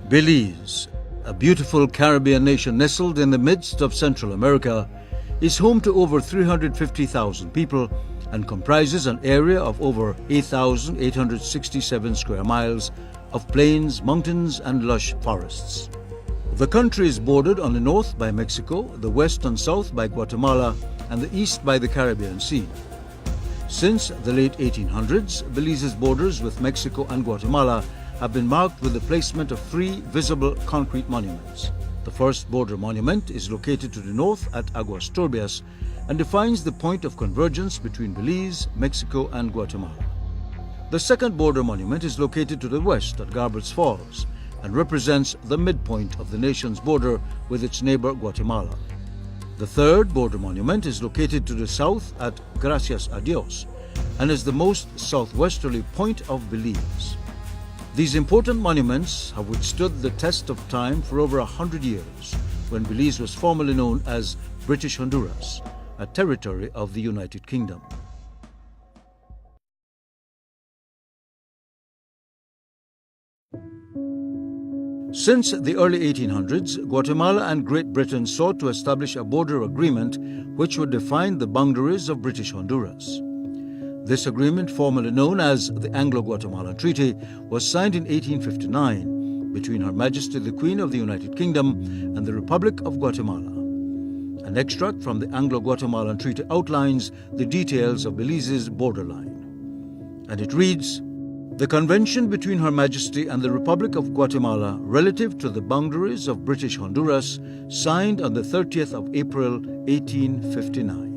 Belize, a beautiful Caribbean nation nestled in the midst of Central America, is home to over 350,000 people and comprises an area of over 8,867 square miles of plains, mountains and lush forests. The country is bordered on the north by Mexico, the west and south by Guatemala, and the east by the Caribbean Sea. Since the late 1800s, Belize's borders with Mexico and Guatemala have been marked with the placement of 3 visible concrete monuments. The first border monument is located to the north at Aguas Turbias and defines the point of convergence between Belize, Mexico and Guatemala. The second border monument is located to the west at Garbert's Falls and represents the midpoint of the nation's border with its neighbor Guatemala. The third border monument is located to the south at Gracias a Dios and is the most southwesterly point of Belize. These important monuments have withstood the test of time for over 100 years, when Belize was formerly known as British Honduras, a territory of the United Kingdom. Since the early 1800s, Guatemala and Great Britain sought to establish a border agreement which would define the boundaries of British Honduras. This agreement, formerly known as the Anglo-Guatemalan Treaty, was signed in 1859 between Her Majesty the Queen of the United Kingdom and the Republic of Guatemala. An extract from the Anglo-Guatemalan Treaty outlines the details of Belize's borderline. And it reads, "The Convention between Her Majesty and the Republic of Guatemala relative to the boundaries of British Honduras, signed on the 30th of April 1859.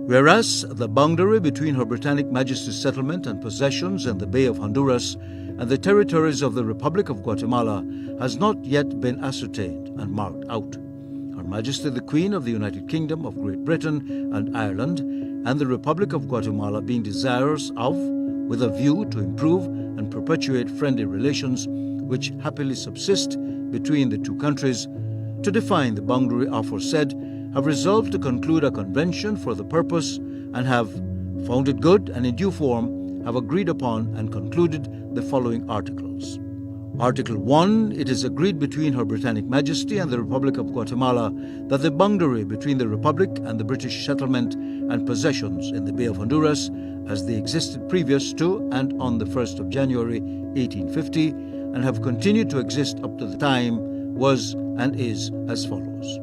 Whereas the boundary between Her Britannic Majesty's settlement and possessions in the Bay of Honduras and the territories of the Republic of Guatemala has not yet been ascertained and marked out, Her Majesty the Queen of the United Kingdom of Great Britain and Ireland and the Republic of Guatemala being desirous of, with a view to improve and perpetuate friendly relations which happily subsist between the two countries, to define the boundary aforesaid, have resolved to conclude a convention for the purpose and have found it good and in due form have agreed upon and concluded the following articles. Article 1. It is agreed between Her Britannic Majesty and the Republic of Guatemala that the boundary between the Republic and the British settlement and possessions in the Bay of Honduras, as they existed previous to and on the 1st of January 1850 and have continued to exist up to the time, was and is as follows.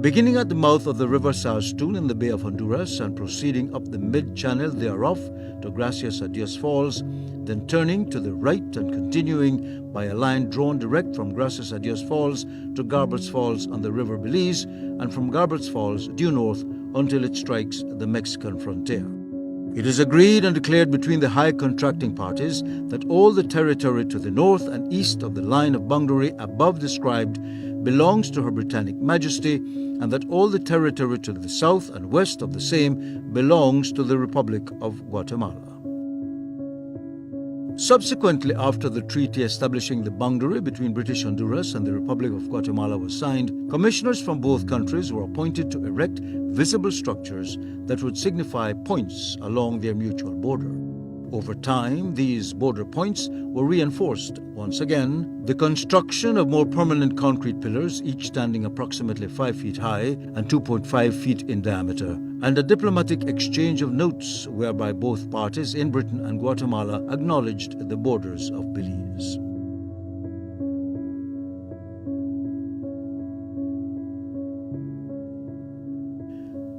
Beginning at the mouth of the River Sarstoon in the Bay of Honduras and proceeding up the mid-channel thereof to Gracias a Dios Falls, then turning to the right and continuing by a line drawn direct from Gracias a Dios Falls to Garbert's Falls on the River Belize, and from Garbert's Falls due north until it strikes the Mexican frontier. It is agreed and declared between the high contracting parties that all the territory to the north and east of the line of boundary above described belongs to Her Britannic Majesty, and that all the territory to the south and west of the same belongs to the Republic of Guatemala. Subsequently, after the treaty establishing the boundary between British Honduras and the Republic of Guatemala was signed, commissioners from both countries were appointed to erect visible structures that would signify points along their mutual border. Over time, these border points were reinforced once again. The construction of more permanent concrete pillars, each standing approximately 5 feet high and 2.5 feet in diameter, and a diplomatic exchange of notes whereby both parties in Britain and Guatemala acknowledged the borders of Belize.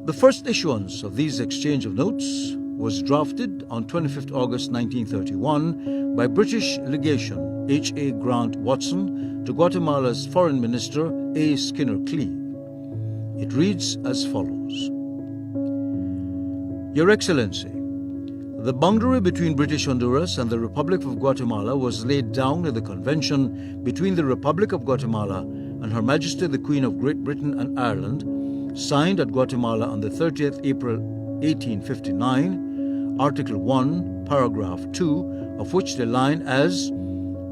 The first issuance of these exchange of notes was drafted on 25th August 1931 by British Legation H.A. Grant Watson to Guatemala's Foreign Minister A. Skinner Klee. It reads as follows. Your Excellency, the boundary between British Honduras and the Republic of Guatemala was laid down in the Convention between the Republic of Guatemala and Her Majesty the Queen of Great Britain and Ireland, signed at Guatemala on the 30th April 1859, Article 1, Paragraph 2, of which the line as,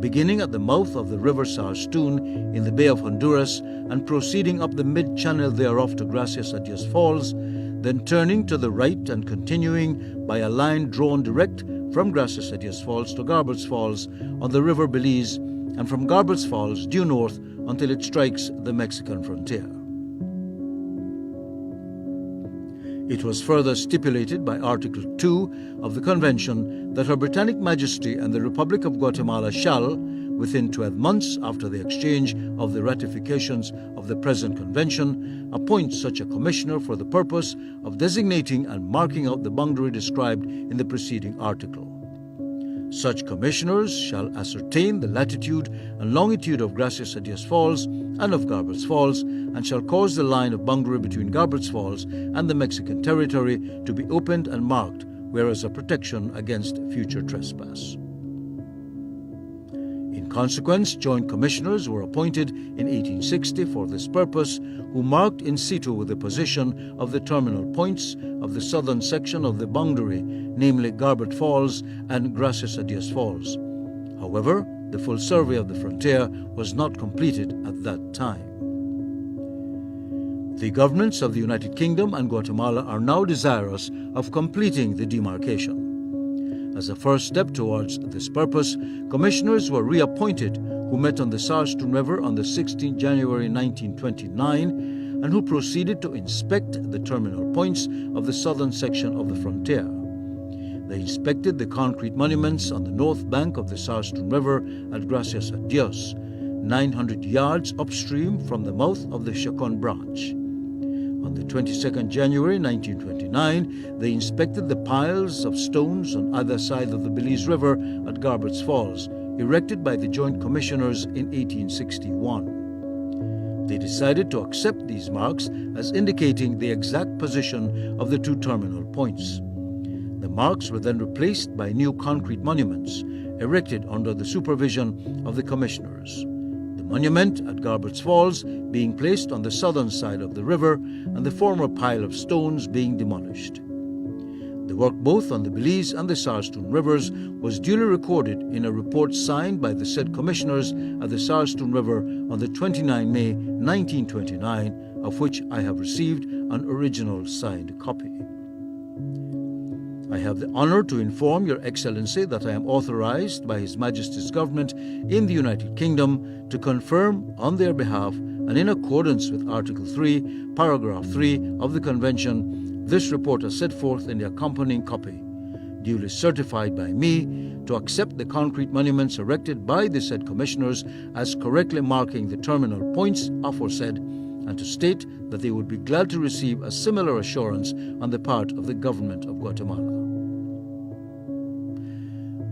beginning at the mouth of the River Sarstoon in the Bay of Honduras and proceeding up the mid-channel thereof to Gracias a Dios Falls, then turning to the right and continuing by a line drawn direct from Gracias a Dios Falls to Garbert's Falls on the River Belize and from Garbets Falls due north until it strikes the Mexican frontier. It was further stipulated by Article 2 of the Convention that Her Britannic Majesty and the Republic of Guatemala shall, within 12 months after the exchange of the ratifications of the present Convention, appoint such a commissioner for the purpose of designating and marking out the boundary described in the preceding article. Such commissioners shall ascertain the latitude and longitude of Gracias a Dios Falls and of Garbets Falls, and shall cause the line of boundary between Garbets Falls and the Mexican territory to be opened and marked, whereas a protection against future trespass. In consequence, joint commissioners were appointed in 1860 for this purpose, who marked in situ the position of the terminal points of the southern section of the boundary, namely Garbet Falls and Gracias a Dios Falls. However, the full survey of the frontier was not completed at that time. The governments of the United Kingdom and Guatemala are now desirous of completing the demarcation. As a first step towards this purpose, commissioners were reappointed who met on the Sarstun River on the 16th January 1929 and who proceeded to inspect the terminal points of the southern section of the frontier. They inspected the concrete monuments on the north bank of the Sarstun River at Gracias a Dios, 900 yards upstream from the mouth of the Chacon branch. On the 22nd January 1929, they inspected the piles of stones on either side of the Belize River at Garbets Falls, erected by the Joint Commissioners in 1861. They decided to accept these marks as indicating the exact position of the two terminal points. The marks were then replaced by new concrete monuments, erected under the supervision of the Commissioners. The monument at Garbets Falls being placed on the southern side of the river and the former pile of stones being demolished. The work both on the Belize and the Sarstun rivers was duly recorded in a report signed by the said commissioners at the Sarstun River on the 29 May 1929, of which I have received an original signed copy. I have the honor to inform Your Excellency that I am authorized by His Majesty's Government in the United Kingdom to confirm on their behalf and in accordance with Article 3, Paragraph 3 of the Convention, this report as set forth in the accompanying copy, duly certified by me to accept the concrete monuments erected by the said commissioners as correctly marking the terminal points aforesaid, and to state that they would be glad to receive a similar assurance on the part of the Government of Guatemala.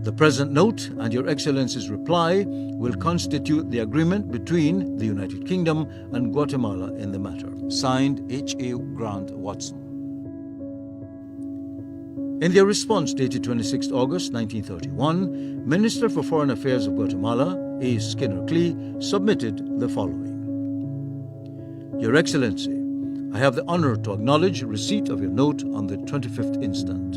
The present note and Your Excellency's reply will constitute the agreement between the United Kingdom and Guatemala in the matter. Signed, H.A. Grant Watson. In their response dated 26 August 1931, Minister for Foreign Affairs of Guatemala, A. Skinner Klee, submitted the following. Your Excellency, I have the honor to acknowledge receipt of your note on the 25th instant.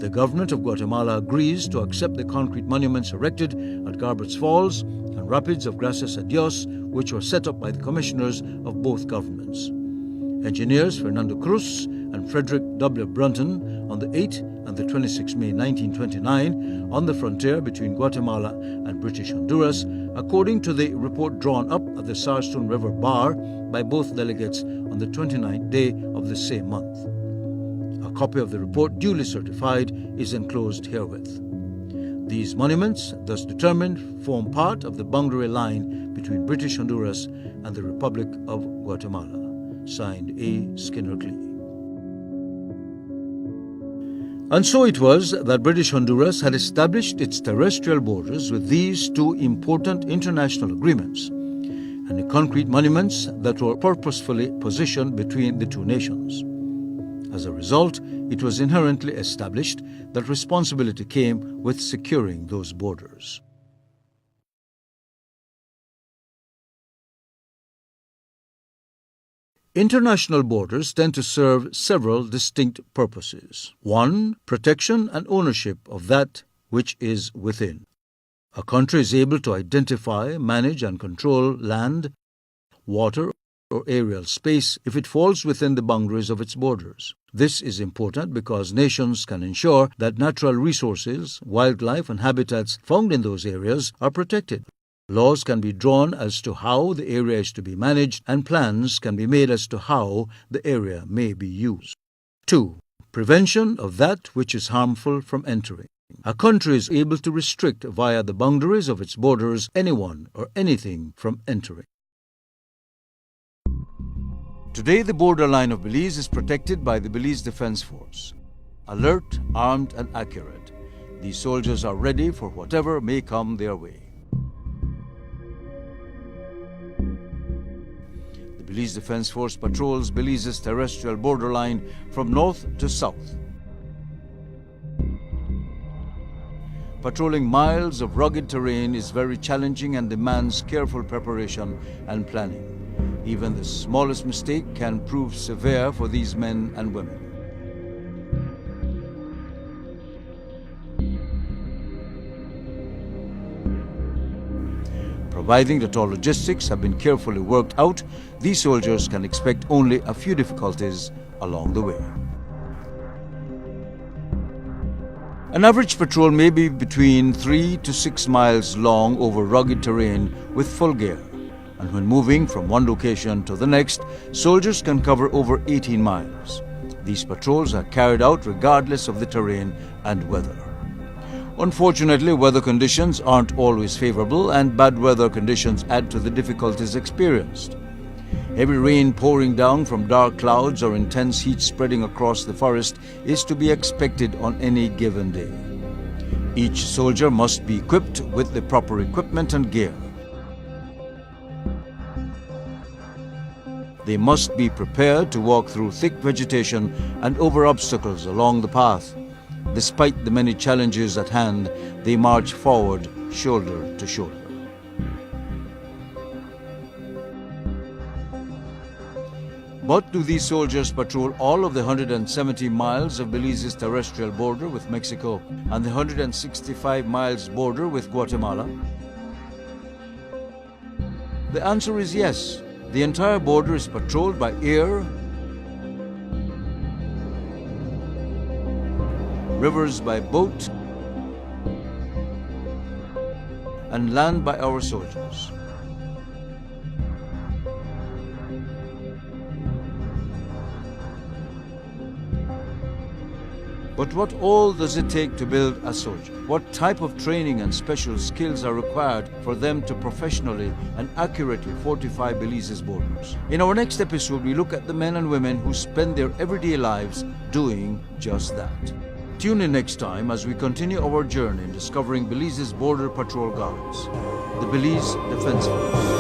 The Government of Guatemala agrees to accept the concrete monuments erected at Garbets Falls and Rapids of Gracias a Dios, which were set up by the commissioners of both governments. Engineers Fernando Cruz and Frederick W. Brunton on the 8th and the 26th May 1929 on the frontier between Guatemala and British Honduras, according to the report drawn up at the Sarstun River Bar by both delegates on the 29th day of the same month. A copy of the report duly certified is enclosed herewith. These monuments, thus determined, form part of the boundary line between British Honduras and the Republic of Guatemala. Signed, A. Skinner Klee. And so it was that British Honduras had established its terrestrial borders with these two important international agreements and the concrete monuments that were purposefully positioned between the two nations. As a result, it was inherently established that responsibility came with securing those borders. International borders tend to serve several distinct purposes. 1. Protection and ownership of that which is within. A country is able to identify, manage, and control land, water, or aerial space if it falls within the boundaries of its borders. This is important because nations can ensure that natural resources, wildlife, and habitats found in those areas are protected. Laws can be drawn as to how the area is to be managed, and plans can be made as to how the area may be used. 2. Prevention of that which is harmful from entering. A country is able to restrict via the boundaries of its borders anyone or anything from entering. Today, the borderline of Belize is protected by the Belize Defense Force. Alert, armed, and accurate, these soldiers are ready for whatever may come their way. The Belize Defense Force patrols Belize's terrestrial borderline from north to south. Patrolling miles of rugged terrain is very challenging and demands careful preparation and planning. Even the smallest mistake can prove severe for these men and women. Providing that all logistics have been carefully worked out, these soldiers can expect only a few difficulties along the way. An average patrol may be between 3 to 6 miles long over rugged terrain with full gear. And when moving from one location to the next, soldiers can cover over 18 miles. These patrols are carried out regardless of the terrain and weather. Unfortunately, weather conditions aren't always favorable, and bad weather conditions add to the difficulties experienced. Heavy rain pouring down from dark clouds or intense heat spreading across the forest is to be expected on any given day. Each soldier must be equipped with the proper equipment and gear. They must be prepared to walk through thick vegetation and over obstacles along the path. Despite the many challenges at hand, they march forward shoulder to shoulder. But do these soldiers patrol all of the 170 miles of Belize's terrestrial border with Mexico and the 165 miles border with Guatemala? The answer is yes. The entire border is patrolled by air, rivers by boat, and land by our soldiers. But what all does it take to build a soldier? What type of training and special skills are required for them to professionally and accurately fortify Belize's borders? In our next episode, we look at the men and women who spend their everyday lives doing just that. Tune in next time as we continue our journey in discovering Belize's border patrol guards, the Belize Defense Force.